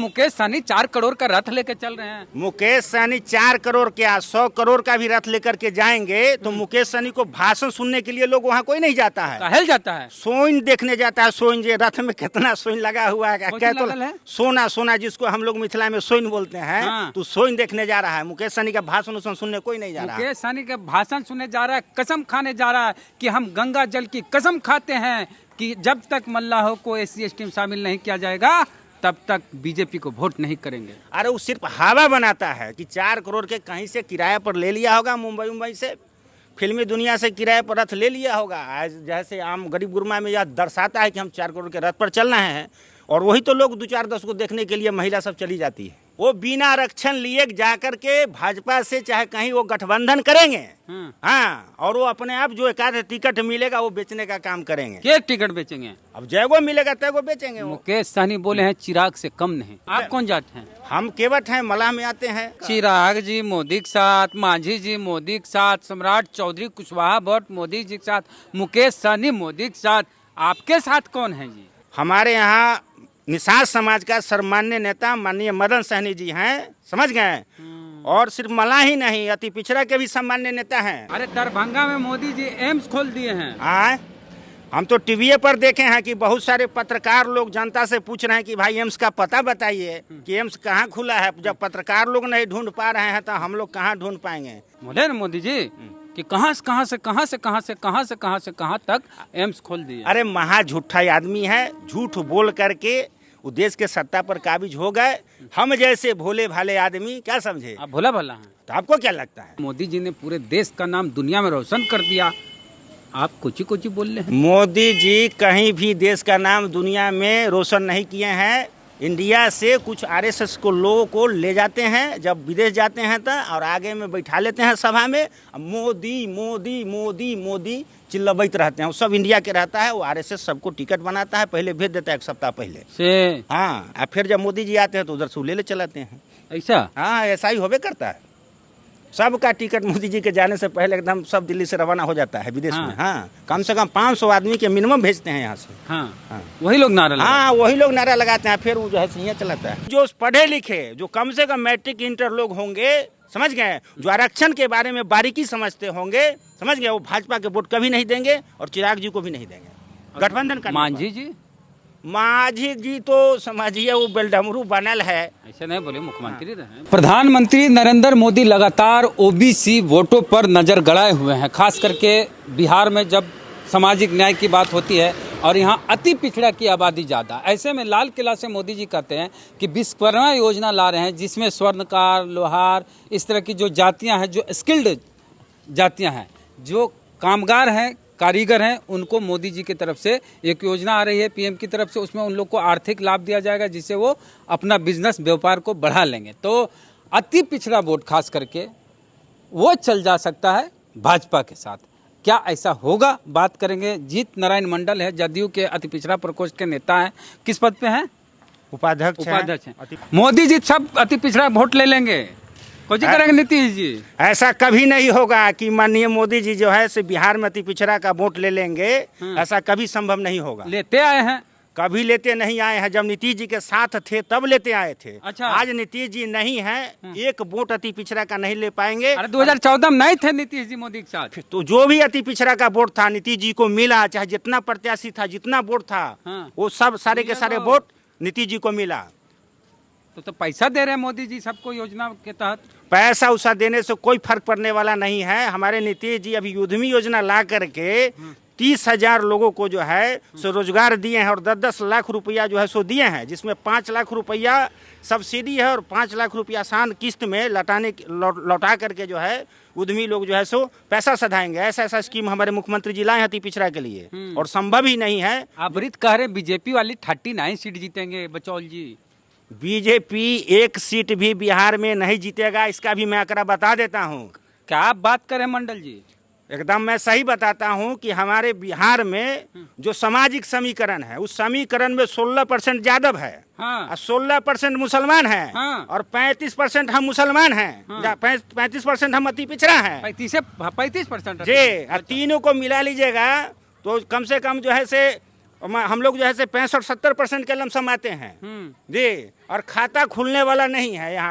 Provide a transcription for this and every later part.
मुकेश सहनी 4 करोड़ का रथ लेकर चल रहे हैं। मुकेश सहनी 4 करोड़ क्या 100 करोड़ का भी रथ लेकर के जाएंगे तो मुकेश सहनी को भाषण सुनने के लिए लोग वहाँ कोई नहीं जाता है। काहे जाता है? सोइन देखने जाता है। सोइन जे रथ में कितना सोइन लगा हुआ है, क्या तो सोना सोना जिसको हम लोग मिथिला में सोइन बोलते हैं। हाँ। तो सोइन देखने जा रहा है। मुकेश सहनी का भाषण सुनने कोई नहीं जा रहा है। मुकेश सहनी का भाषण सुनने जा रहा है, कसम खाने जा रहा है कि हम गंगा जल की कसम खाते हैं कि जब तक मल्लाहों को SC/ST में शामिल नहीं किया जाएगा तब तक बीजेपी को वोट नहीं करेंगे। अरे वो सिर्फ हवा बनाता है कि 4 करोड़ के कहीं से किराए पर ले लिया होगा, मुंबई से फिल्मी दुनिया से किराए पर रथ ले लिया होगा। आज जैसे आम गरीब गुरमा में यह दर्शाता है कि हम 4 करोड़ के रथ पर चलना है और वही तो लोग 2-4-10 को देखने के लिए महिला सब चली जाती है। वो बिना आरक्षण लिए जाकर के भाजपा से चाहे कहीं वो गठबंधन करेंगे। हाँ, और वो अपने आप जो एक आध टिकट मिलेगा वो बेचने का काम करेंगे। क्या टिकट बेचेंगे? अब जैगो मिलेगा तैगो बेचेंगे। मुकेश सहनी बोले हैं चिराग से कम नहीं। आप कौन जाते हैं? हम केवट हैं, मलाह में आते हैं। चिराग जी मोदी के साथ, मांझी जी मोदी के साथ, सम्राट चौधरी कुशवाहा भट्ट मोदी जी के साथ, मुकेश सहनी मोदी के साथ, आपके साथ कौन है जी? हमारे यहाँ निषाद समाज का सर्वमान्य नेता माननीय मदन सहनी जी हैं, समझ गए। और सिर्फ मला ही नहीं, अति पिछड़ा के भी सम्मान्य नेता हैं। अरे दरभंगा में मोदी जी एम्स खोल दिए हैं। हम तो टीवी पर देखे हैं कि बहुत सारे पत्रकार लोग जनता से पूछ रहे हैं कि भाई एम्स का पता बताइए कि एम्स कहाँ खुला है। जब पत्रकार लोग नहीं ढूंढ पा रहे हैं तो हम लोग कहाँ ढूंढ पाएंगे? बोले ना मोदी जी कि कहाँ से कहाँ तक एम्स खोल दिए। अरे महा झूठा आदमी है, झूठ बोल करके वो देश के सत्ता पर काबिज हो गए। हम जैसे भोले भाले आदमी क्या समझे? आप भोला भाला हैं तो आपको क्या लगता है? मोदी जी ने पूरे देश का नाम दुनिया में रोशन कर दिया, आप कुछ बोल रहे हैं। मोदी जी कहीं भी देश का नाम दुनिया में रोशन नहीं किए हैं। इंडिया से कुछ RSS को लोगों को ले जाते हैं जब विदेश जाते हैं तो, और आगे में बैठा लेते हैं सभा में। मोदी मोदी मोदी मोदी चिल्लबैत रहते हैं। वो सब इंडिया के रहता है। वो RSS सबको टिकट बनाता है, पहले भेज देता है 1 सप्ताह पहले से। हाँ, और फिर जब मोदी जी आते हैं तो उधर से ले चलाते हैं। ऐसा? हाँ, ऐसा ही होबे करता है। सबका टिकट मोदी जी के जाने से पहले एकदम सब दिल्ली से रवाना हो जाता है विदेश में। हाँ, कम से कम 500 आदमी के मिनिमम भेजते हैं यहाँ से। हाँ, वही लोग नारा लगाते हैं। हाँ, वही लोग नारा लगाते हैं, फिर वो जो है यहाँ चलाता है। जो पढ़े लिखे, जो कम से कम मैट्रिक इंटर लोग होंगे, समझ गए, जो आरक्षण के बारे में बारीकी समझते होंगे, समझ गए, वो भाजपा के वोट कभी नहीं देंगे और चिराग जी को भी नहीं देंगे। गठबंधन का मांझी जी तो समझिए वो बेलडमरू बनल है। ऐसे नहीं बोले, मुख्यमंत्री रहे। प्रधानमंत्री नरेंद्र मोदी लगातार OBC वोटों पर नजर गड़ाए हुए हैं, खास करके बिहार में जब सामाजिक न्याय की बात होती है और यहाँ अति पिछड़ा की आबादी ज़्यादा। ऐसे में लाल किला से मोदी जी कहते हैं कि विश्वकर्मा योजना ला रहे हैं जिसमें स्वर्णकार, लोहार, इस तरह की जो जातियाँ हैं, जो स्किल्ड जातियाँ हैं, जो कामगार हैं, कारीगर हैं, उनको मोदी जी की तरफ से एक योजना आ रही है PM की तरफ से। उसमें उन लोग को आर्थिक लाभ दिया जाएगा जिससे वो अपना बिजनेस व्यापार को बढ़ा लेंगे। तो अति पिछड़ा वोट खास करके वो चल जा सकता है भाजपा के साथ। क्या ऐसा होगा? बात करेंगे। जीत नारायण मंडल है, जदयू के अति पिछड़ा प्रकोष्ठ के नेता हैं। किस पद पे हैं? उपाध्यक्ष हैं। मोदी जी सब अति पिछड़ा वोट ले लेंगे, कुछ करेंगे नीतीश जी? ऐसा कभी नहीं होगा कि माननीय मोदी जी जो है से बिहार में अति पिछड़ा का वोट ले लेंगे। ऐसा कभी संभव नहीं होगा। लेते आए हैं, कभी लेते नहीं आए हैं। जब नीतीश जी के साथ थे तब लेते आए थे। अच्छा, आज नीतीश जी नहीं है, एक वोट अति पिछड़ा का नहीं ले पाएंगे। अरे 2014 में नहीं थे नीतीश जी मोदी के साथ? तो जो भी अति पिछड़ा का वोट था नीतीश जी को मिला, चाहे जितना प्रत्याशी था, जितना वोट था, वो सब सारे के सारे वोट नीतीश जी को मिला। तो पैसा दे रहे हैं मोदी जी सबको योजना के तहत। पैसा उसा देने से कोई फर्क पड़ने वाला नहीं है। हमारे नीतीश जी अभी युद्धमी योजना ला करके 30,000 लोगों को जो है सो रोजगार दिए हैं और 10-10 लाख रुपया जो है सो दिए हैं, जिसमें 5 लाख रुपया सब्सिडी है और 5 लाख रुपया आसान किस्त में लौटा करके जो है उद्यमी लोग जो है सो पैसा सधाएंगे। ऐसा स्कीम हमारे मुख्यमंत्री जी लाए हैं अति पिछड़ा के लिए और संभव ही नहीं है। आप कह रहे बीजेपी वाली 39 सीट जीतेंगे बचौल जी। बीजेपी 1 सीट भी बिहार में नहीं जीतेगा, इसका भी मैं आंकड़ा बता देता हूँ। क्या आप बात करें मंडल जी? एकदम मैं सही बताता हूँ कि हमारे बिहार में जो सामाजिक समीकरण है उस समीकरण में 16% यादव है। हाँ। 16% मुसलमान है। हाँ। और 35% हम मुसलमान हैं। हाँ। 35% हम अति पिछड़ा है। 35% जी, तीनों को मिला लीजिएगा तो कम से कम जो है से हम लोग जो है 65-70% के लमसम आते हैं जी। और खाता खुलने वाला नहीं है यहाँ।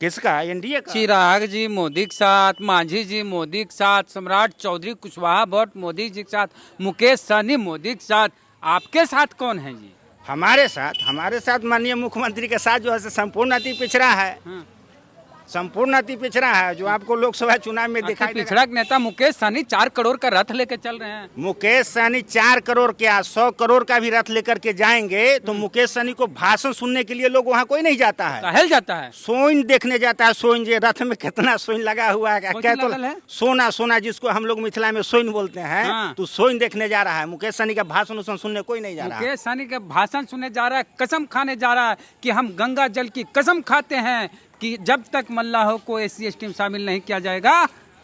किसका? एनडीए का। चिराग जी मोदी के साथ, मांझी जी मोदी के साथ, सम्राट चौधरी कुशवाहा भट्ट मोदी जी के साथ, मुकेश सहनी मोदी के साथ। आपके साथ कौन है जी? हमारे साथ माननीय मुख्यमंत्री के साथ जो है संपूर्ण अति पिछड़ा है। संपूर्ण अति पिछड़ा है जो आपको लोकसभा चुनाव में दिखाई पिछड़ा नेता मुकेश सहनी 4 करोड़ का रथ लेकर चल रहे हैं। मुकेश सहनी 4 करोड़ क्या 100 करोड़ का भी रथ लेकर के जाएंगे तो मुकेश सहनी को भाषण सुनने के लिए लोग वहाँ कोई नहीं जाता है। काहेल जाता है? सोइन देखने जाता है। सोइन जो रथ में कितना सोइन लगा हुआ है, क्या तो सोना जिसको हम लोग मिथिला में सोइन बोलते हैं। तो सोइन देखने जा रहा है। मुकेश सहनी का भाषण सुनने कोई नहीं जा रहा है। मुकेश सहनी का भाषण सुनने जा रहा है, कसम खाने जा रहा है कि हम गंगा जल की कसम खाते हैं कि जब तक मल्लाहों को SC/ST में शामिल नहीं किया जाएगा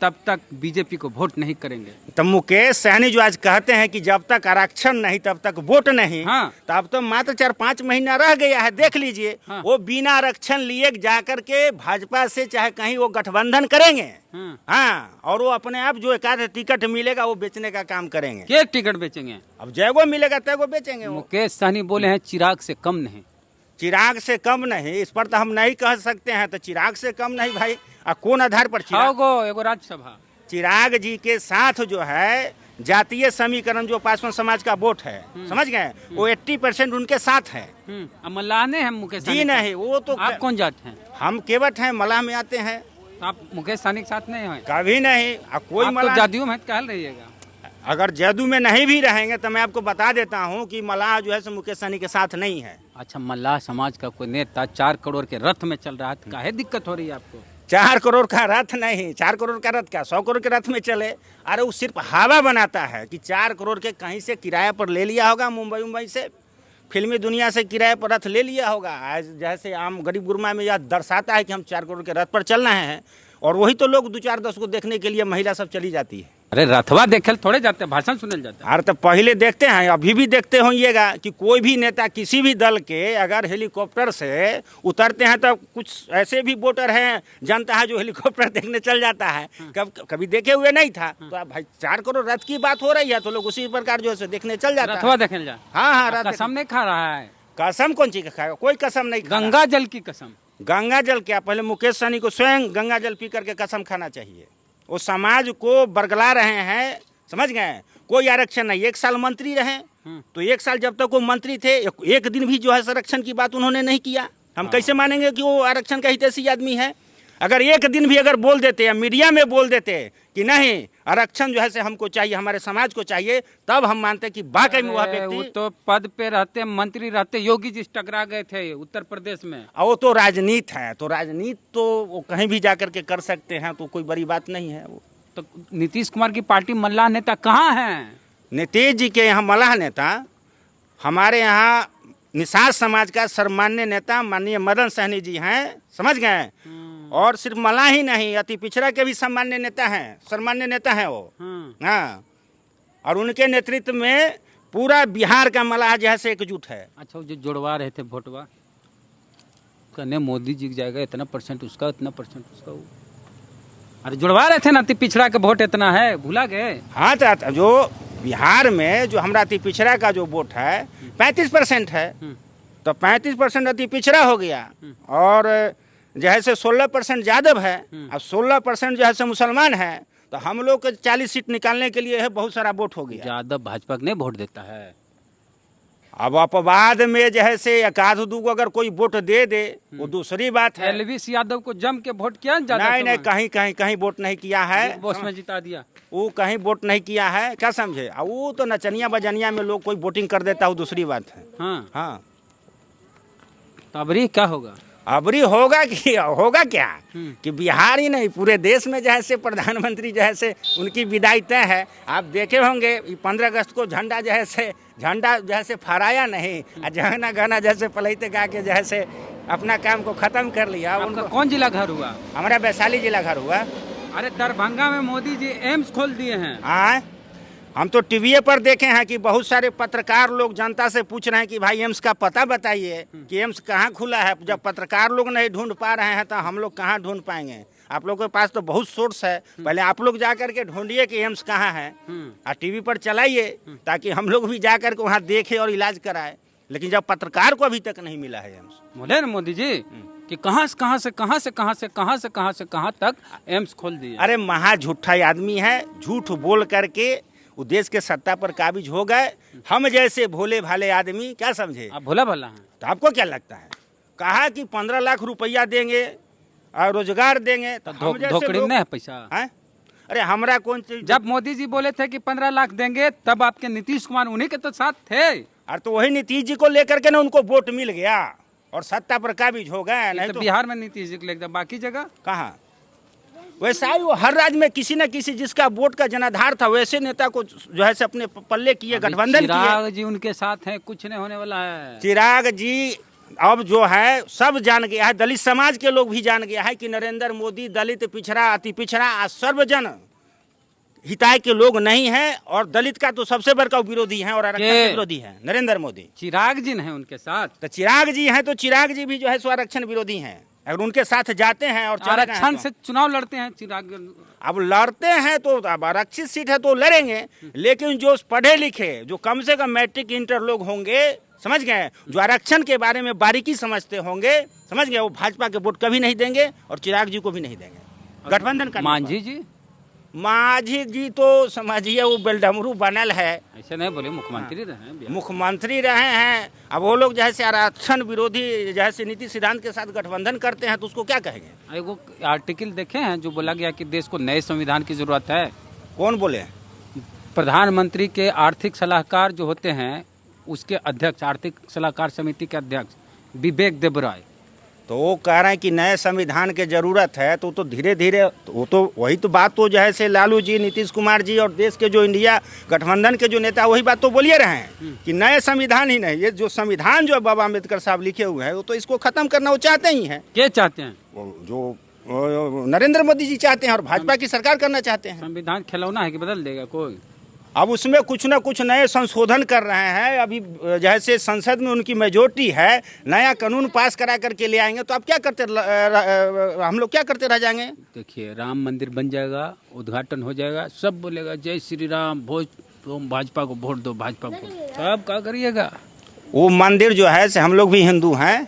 तब तक बीजेपी को वोट नहीं करेंगे। तो मुकेश सहनी जो आज कहते हैं कि जब तक आरक्षण नहीं तब तक वोट नहीं, तब तो मात्र 4-5 महीना रह गया है। देख लीजिए, वो बिना आरक्षण लिए जाकर के भाजपा से चाहे कहीं वो गठबंधन करेंगे। और वो अपने आप जो एक आध टिकट मिलेगा वो बेचने का काम करेंगे। क्या टिकट बेचेंगे? अब जैगो मिलेगा तैगो बेचेंगे। मुकेश सहनी बोले हैं चिराग से कम नहीं। चिराग से कम नहीं, इस पर तो हम नहीं कह सकते हैं। तो चिराग से कम नहीं भाई, कौन आधार पर? एगो राज्यसभा चिराग जी के साथ जो है जातीय समीकरण जो पासवान समाज का वोट है, समझ गए, वो 80% उनके साथ है। मल्लाह ने हम मुकेश जी नहीं, वो तो आप कौन जाते हैं? हम केवट हैं, मल्लाह में आते हैं। आप मुकेश सहनी के साथ नहीं हैं? कभी नहीं। कोई मल्लाह जादू में कहल रहिएगा। अगर जादू में नहीं भी रहेंगे तो मैं आपको बता देता हूँ कि मल्लाह जो है मुकेश सहनी के साथ नहीं है। अच्छा, मल्लाह समाज का कोई नेता 4 करोड़ के रथ में चल रहा है, काहे दिक्कत हो रही है आपको? 4 करोड़ का रथ नहीं, 4 करोड़ का रथ क्या 100 करोड़ के रथ में चले। अरे वो सिर्फ हवा बनाता है कि 4 करोड़ के कहीं से किराए पर ले लिया होगा, मुंबई से, फिल्मी दुनिया से किराए पर रथ ले लिया होगा। आज जैसे आम गरीब गुरबा में यह दर्शाता है कि हम 4 करोड़ के रथ पर चल रहे हैं, और वही तो लोग 2-4-10 को देखने के लिए महिला सब चली जाती है। अरे रथवा देखे थोड़े जाते हैं, भाषण सुनने जाते हैं। अरे तो पहले देखते हैं, अभी भी देखते होइएगा कि कोई भी नेता किसी भी दल के अगर हेलीकॉप्टर से उतरते हैं तो कुछ ऐसे भी वोटर हैं, जनता है जो हेलीकॉप्टर देखने चल जाता है। कभी देखे हुए नहीं था। तो अब भाई 4 करोड़ रथ की बात हो रही है तो लोग उसी प्रकार जो है देखने चल जाता है। रथवा देखने जा। हाँ, कसम नहीं खा रहा है। कसम कौन चीज का खाएगा? कोई कसम नहीं। गंगा जल की कसम। गंगा जल क्या? पहले मुकेश सहनी को स्वयं गंगा जल पी करके कसम खाना चाहिए। वो समाज को बरगला रहे हैं, समझ गए। कोई आरक्षण नहीं, 1 साल मंत्री रहे तो 1 साल जब तक वो मंत्री थे 1 दिन भी जो है आरक्षण की बात उन्होंने नहीं किया। हम कैसे मानेंगे कि वो आरक्षण का हितैषी आदमी है? अगर 1 दिन भी अगर बोल देते या मीडिया में बोल देते कि नहीं आरक्षण जो है हमको चाहिए, हमारे समाज को चाहिए, तब हम मानते कि वाकई में वह व्यक्ति। वो तो पद पे रहते, मंत्री रहते, योगी जी टकरा गए थे उत्तर प्रदेश में। वो तो राजनीति है, तो राजनीति तो वो कहीं भी जाकर के कर सकते हैं, तो कोई बड़ी बात नहीं है। वो तो नीतीश कुमार की पार्टी मल्लाह नेता कहाँ हैं? नीतीश जी के यहाँ मल्लाह नेता, हमारे यहाँ निषाद समाज का सम्मान्य नेता माननीय मदन सहनी जी हैं, समझ गए। और सिर्फ मल्लाह ही नहीं, अति पिछड़ा के भी सम्मान्य नेता हैं वो। हाँ, और उनके नेतृत्व में पूरा बिहार का मल्लाह जो है एकजुट है। अच्छा, जो जुड़वा रहे थे वोटवा, कहने मोदी जी जाएगा, इतना % उसका, इतना % उसका। अरे जुड़वा रहे थे ना, अति पिछड़ा का वोट इतना है, भूला गए? हाँ, तो जो बिहार में जो हमारा अति पिछड़ा का जो वोट है 35% है, तो 35% अति पिछड़ा हो गया। और जो है 16% यादव है और 16% जो है मुसलमान है। तो हम लोग को 40 सीट निकालने के लिए है बहुत सारा वोट हो गया। यादव भाजपा ने वोट देता है। अब अपवाद में जो है एक आध दूगो अगर कोई वोट दे दे वो दूसरी बात है। एलवीस यादव को जम के वोट किया? नहीं, कहीं वोट नहीं किया है। बॉस में जिता दिया वो, कहीं वोट नहीं किया है, क्या समझे। वो तो नचनिया बजनिया में लोग कोई वोटिंग कर देता है, दूसरी बात है। हाँ, तो अबरी क्या होगा? अबरी होगा क्या कि बिहार ही नहीं पूरे देश में जो है प्रधानमंत्री जो है उनकी विदाई तय है। आप देखे होंगे 15 अगस्त को झंडा जो है फहराया नहीं, जहना गाना जैसे पलैते गा के जो है अपना काम को खत्म कर लिया। उनका कौन जिला घर हुआ? हमारा वैशाली जिला घर हुआ। अरे दरभंगा में मोदी जी एम्स खोल दिए हैं। हाँ, हम तो टीवी पर देखे हैं कि बहुत सारे पत्रकार लोग जनता से पूछ रहे हैं कि भाई एम्स का पता बताइए कि एम्स कहाँ खुला है। जब पत्रकार लोग नहीं ढूंढ पा रहे हैं तो हम लोग कहाँ ढूंढ पाएंगे। आप लोग के पास तो बहुत सोर्स है, पहले आप लोग जा करके ढूंढिए कि एम्स कहाँ है और टीवी पर चलाइए ताकि हम लोग भी जा करके वहाँ देखें और इलाज कराए। लेकिन जब पत्रकार को अभी तक नहीं मिला है एम्स। बोले ना मोदी जी कि कहाँ से कहाँ तक एम्स खोल दिए। अरे महा झूठा आदमी है, झूठ बोल करके वो देश के सत्ता पर काबिज हो गए। हम जैसे भोले भाले आदमी क्या समझे, आप भोला भाला हैं। तो आपको क्या लगता है, कहा कि 15 लाख रुपया देंगे और रोजगार देंगे तो हम जैसे धोखड़ी लोग नहीं है पैसा हैं? अरे हमरा कौन चीज, जब मोदी जी बोले थे कि 15 लाख देंगे तब आपके नीतीश कुमार उन्हीं के तो साथ थे। और तो वही नीतीश जी को लेकर के ना उनको वोट मिल गया और सत्ता पर काबिज हो गए। नहीं तो बिहार में नीतीश जी को लेकर बाकी जगह कहाँ। वैसा ही वो हर राज्य में किसी न किसी जिसका वोट का जनाधार था वैसे नेता को जो है से अपने पल्ले किए, गठबंधन किए। चिराग जी उनके साथ हैं, कुछ नहीं होने वाला है। चिराग जी अब जो है सब जान गया है, दलित समाज के लोग भी जान गया है कि नरेंद्र मोदी दलित, पिछड़ा, अति पिछड़ा और सर्वजन हिताय के लोग नहीं है। और दलित का तो सबसे बड़का विरोधी है और आरक्षण के विरोधी है नरेंद्र मोदी। चिराग जी हैं उनके साथ, तो चिराग जी हैं तो चिराग जी भी जो है सो आरक्षण विरोधी हैं। अगर उनके साथ जाते हैं और आरक्षण से चुनाव लड़ते हैं चिराग। अब लड़ते हैं तो अब आरक्षित सीट है तो लड़ेंगे, लेकिन जो पढ़े लिखे, जो कम से कम मैट्रिक इंटर लोग होंगे, समझ गए, जो आरक्षण के बारे में बारीकी समझते होंगे, समझ गए, वो भाजपा के वोट कभी नहीं देंगे और चिराग जी को भी नहीं देंगे। गठबंधन का मांझी जी तो समझिए वो बेलडमरू बनल है। ऐसे नहीं बोले, मुख्यमंत्री रहे हैं। मुख्यमंत्री रहे हैं। अब वो लोग जैसे आरक्षण विरोधी जैसे नीति सिद्धांत के साथ गठबंधन करते हैं तो उसको क्या कहेंगे। वो आर्टिकल देखे हैं जो बोला गया कि देश को नए संविधान की जरूरत है। कौन बोले? प्रधानमंत्री के आर्थिक सलाहकार जो होते हैं उसके अध्यक्ष, आर्थिक सलाहकार समिति के अध्यक्ष विवेक देबराय, तो वो कह रहे हैं कि नए संविधान की जरूरत है। तो धीरे धीरे वो तो वही तो बात तो जो है से लालू जी, नीतीश कुमार जी और देश के जो इंडिया गठबंधन के जो नेता वही बात तो बोलिए रहे हैं कि नए संविधान ही नहीं, ये जो संविधान जो बाबा अम्बेडकर साहब लिखे हुए हैं वो तो इसको खत्म करना वो चाहते ही हैं। क्या चाहते हैं? जो नरेंद्र मोदी जी चाहते हैं और भाजपा की सरकार करना चाहते हैं। संविधान खिलौना है कि बदल देगा कोई? अब उसमें कुछ ना कुछ नए संशोधन कर रहे हैं। अभी जैसे संसद में उनकी मेजोरिटी है, नया कानून पास करा करके ले आएंगे तो आप क्या करते, हम लोग क्या करते रह जाएंगे। देखिए, राम मंदिर बन जाएगा, उद्घाटन हो जाएगा, सब बोलेगा जय श्री राम, भाजपा को वोट दो, भाजपा को। अब क्या करिएगा? वो मंदिर जो है से हम लोग भी हिंदू हैं,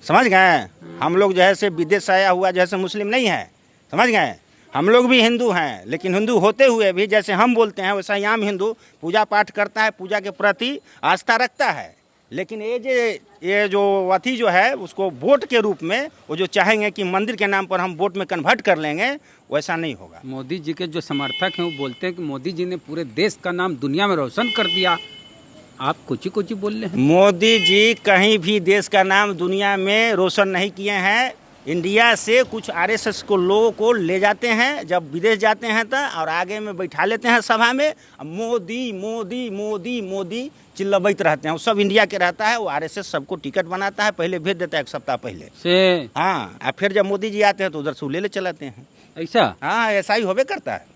समझ गए। हम लोग जो है से विदेश आया हुआ जैसे मुस्लिम नहीं है, समझ गए। हम लोग भी हिंदू हैं, लेकिन हिंदू होते हुए भी जैसे हम बोलते हैं वैसा ही आम हिंदू पूजा पाठ करता है, पूजा के प्रति आस्था रखता है। लेकिन ये जो अथी जो है उसको वोट के रूप में वो जो चाहेंगे कि मंदिर के नाम पर हम वोट में कन्वर्ट कर लेंगे, वैसा नहीं होगा। मोदी जी के जो समर्थक हैं वो बोलते हैं कि मोदी जी ने पूरे देश का नाम दुनिया में रोशन कर दिया। आप कुछ ही बोल रहे हैं। मोदी जी कहीं भी देश का नाम दुनिया में रोशन नहीं किए हैं। इंडिया से कुछ आरएसएस को लोगों को ले जाते हैं जब विदेश जाते हैं तो, और आगे में बैठा लेते हैं सभा में, मोदी मोदी मोदी मोदी चिल्लाते रहते हैं। वो सब इंडिया के रहता है, वो आरएसएस सबको टिकट बनाता है, पहले भेज देता है एक सप्ताह पहले से। हाँ, और फिर जब मोदी जी आते हैं तो उधर से ले चलाते हैं। ऐसा? हाँ, ऐसा ही होबे करता है।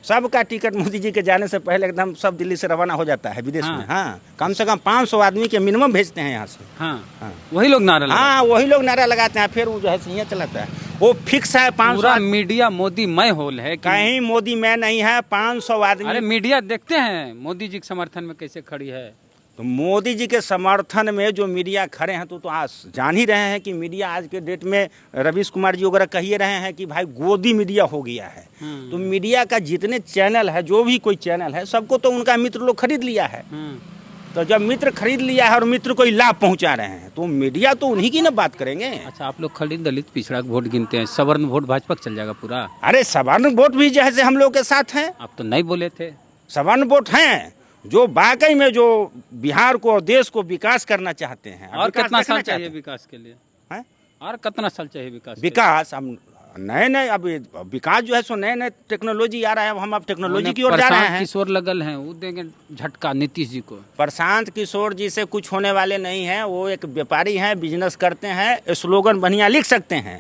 सबका टिकट मोदी जी के जाने से पहले एकदम सब दिल्ली से रवाना हो जाता है विदेश में। हाँ, कम से कम 500 आदमी के मिनिमम भेजते हैं यहाँ से। हाँ, वही लोग नारा वही लोग नारा लगाते हैं, फिर वो जो है यहाँ चलाता है। वो फिक्स है 500। मीडिया मोदी मैं होल है, कहीं मोदी मैं नहीं है, 500 आदमी। अरे मीडिया देखते हैं मोदी जी के समर्थन में कैसे खड़ी है। तो मोदी जी के समर्थन में जो मीडिया खड़े हैं तो आज जान ही रहे हैं कि मीडिया आज के डेट में रवीश कुमार जी वगैरह कहिए रहे हैं कि भाई गोदी मीडिया हो गया है। तो मीडिया का जितने चैनल है, जो भी कोई चैनल है, सबको तो उनका मित्र लोग खरीद लिया है। तो जब मित्र खरीद लिया है और मित्र को लाभ पहुंचा रहे हैं तो मीडिया तो उन्हीं की ना बात करेंगे। अच्छा, आप लोग खाली दलित पिछड़ा वोट गिनते हैं, सवर्ण वोट भाजपा चल जाएगा पूरा? अरे सवर्ण वोट भी जैसे हम लोग के साथ हैं। आप तो नहीं बोले थे। सवर्ण वोट हैं जो वाकई में जो बिहार को और देश को विकास करना चाहते हैं। और कितना साल चाहिए विकास के लिए? है? और कितना साल चाहिए विकास? हम नए अब विकास जो है सो नए टेक्नोलॉजी आ रहा है। हम अब टेक्नोलॉजी की ओर जा रहे हैं। किशोर लगल हैं, वो देंगे झटका नीतीश जी को। प्रशांत किशोर जी से कुछ होने वाले नहीं है। वो एक व्यापारी हैं, बिजनेस करते हैं, स्लोगन बढ़िया लिख सकते हैं,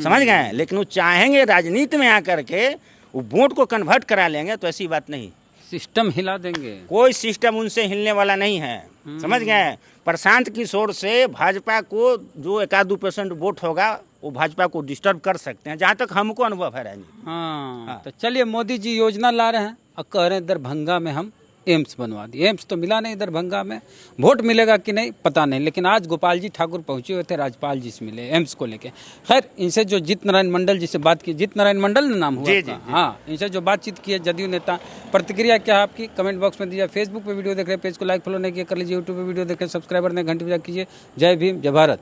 समझ गए। लेकिन वो चाहेंगे राजनीति में आकर के वो वोट को कन्वर्ट करा लेंगे, तो ऐसी बात नहीं। सिस्टम हिला देंगे। कोई सिस्टम उनसे हिलने वाला नहीं है, समझ गए। प्रशांत किशोर से भाजपा को जो 1-2% वोट होगा वो भाजपा को डिस्टर्ब कर सकते हैं, जहाँ तक हमको अनुभव है राजनीति। हाँ, तो चलिए मोदी जी योजना ला रहे हैं और कह रहे हैं दरभंगा में हम एम्स बनवा दिए। एम्स तो मिला नहीं दरभंगा में, वोट मिलेगा कि नहीं पता नहीं, लेकिन आज गोपाल जी ठाकुर पहुंचे हुए थे, राज्यपाल जी से मिले एम्स को लेके। खैर इनसे जो जीत नारायण मंडल जी से बात की, जीत नारायण मंडल ना नाम हुआ जी, आपका? जी। हाँ, इनसे जो बातचीत की है जदयू नेता, प्रतिक्रिया क्या है आपकी कमेंट बॉक्स में दीजिए। फेसबुक पे वीडियो देख रहे हैं, पेज को लाइक फॉलो नहीं किया कर लीजिए, यूट्यूब पे वीडियो देख रहे हैं सब्सक्राइबर ने घंटी बजा कीजिए। जय भीम, जय भारत।